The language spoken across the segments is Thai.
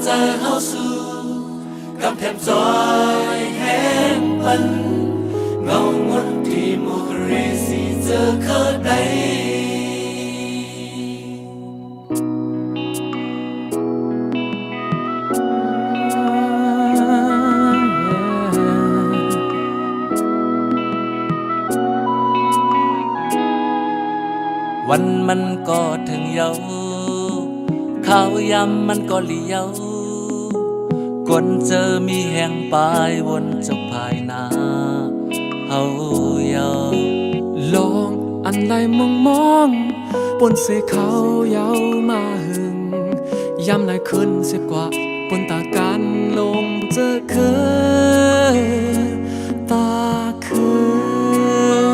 ใจเฮาสู่กำแทมจอยแห้งปันเงางดที่โมกเรสีเจอเคอได้วันมันก็ถึงเยาข้าวยำมันก็เลี้ยวกวนเจอมีแห่งปลายวนจบภายนาเฮาเยาลองอันไรมองปนเสเขาเยามาหึงยำไหนขึ้นเสียกว่าปนตาการลงเจอเคยตาเคย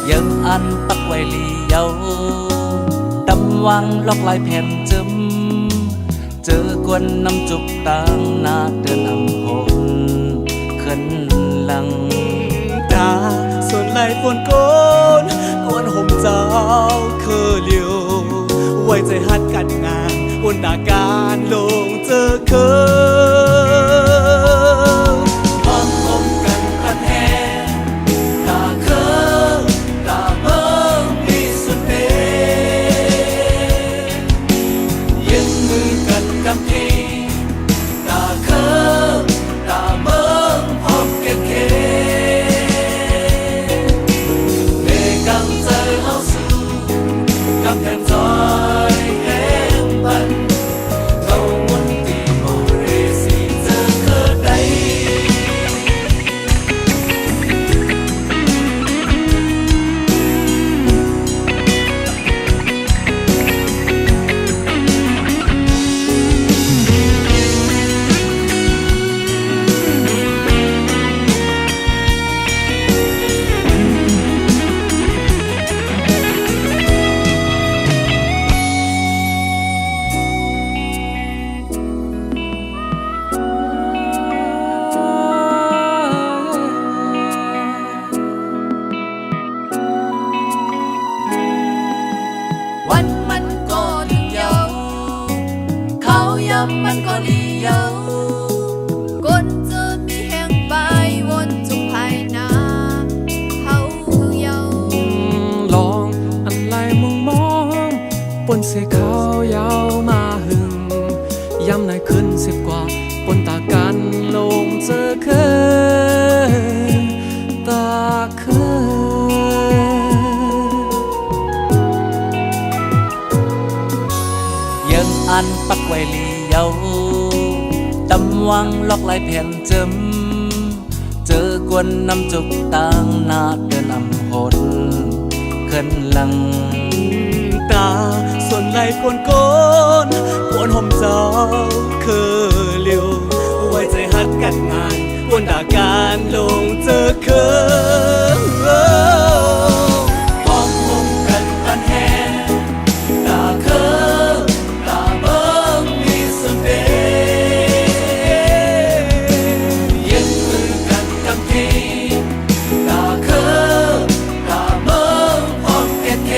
ยังอันปักไว้ลีเยาตำวังล็อกลายแผ่นจึมเจอกวนน้ำจุกต่างนาเดินนำหนขึ้นหลังตาส่วนไหลปนโกนห่มเจ้าคือเลียวไว้ใจหัดกันงานบนตาการลงเจอเคยความคมกันปันแห่ตาเคยตาเบิ่งมีสุดเดยืนมือกันกับทีตาเคยตาเบิ่งพบเก็บเกในกำใจเฮาสู่กำแพงจอยแห้งปันเงามนตีโมเรสีเจอเคอได้ วันมันก็ถึงเยาเขาย้ำมันก็เลี้ยวกนจะมีแห่งไปวนจุกภายนาเขาเยาลองอันไรมองปนเสเขาเยามาหึงยำไหนขึ้นสิบกว่าปนตากันลงเจอเคยตาเคยยังอันปักไว้ลีเยาตำวังล็อกลายแผ่นจึมเจอกวนน้ำจุกต่างนาเดินนำหนขึ้นหลังตาส่วนไหลปนโกนห่มเจ้าคือเลียวไว้ใจหัดกันงานบนตาการลงเจอเคยความคมกันปันแห่ตาเคยตาเบิ่งมีสุดเดยืนมือกันกับทีตาเคยตาเบิ่งพร้อมเก็บเก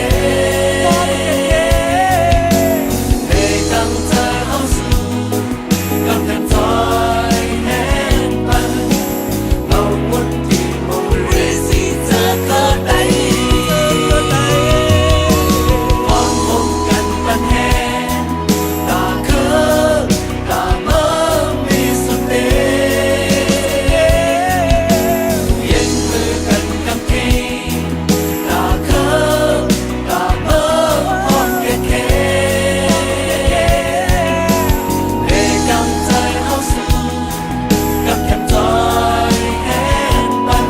ในกำใจเฮาสู่กำแพงจอยแห้งปันเงามนที่โมเรสีเจอเคอได้ความคมกันปันแห่ตาเคยตาเบิ่งมีสุดเดยืนมือกันกับทีตาเคยตาเบิ่งพร้อมเก็บเกในกำใจเฮาสู่กับแคมจอยแห้งปัน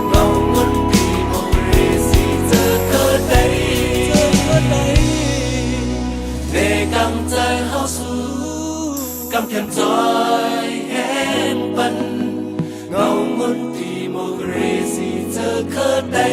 เงางดที่โมเรสีเจอเคอได้ในกำใจเฮาสู่กับแคมจอยแห้งปันเงางดที่โมเรสีเจอเคอได้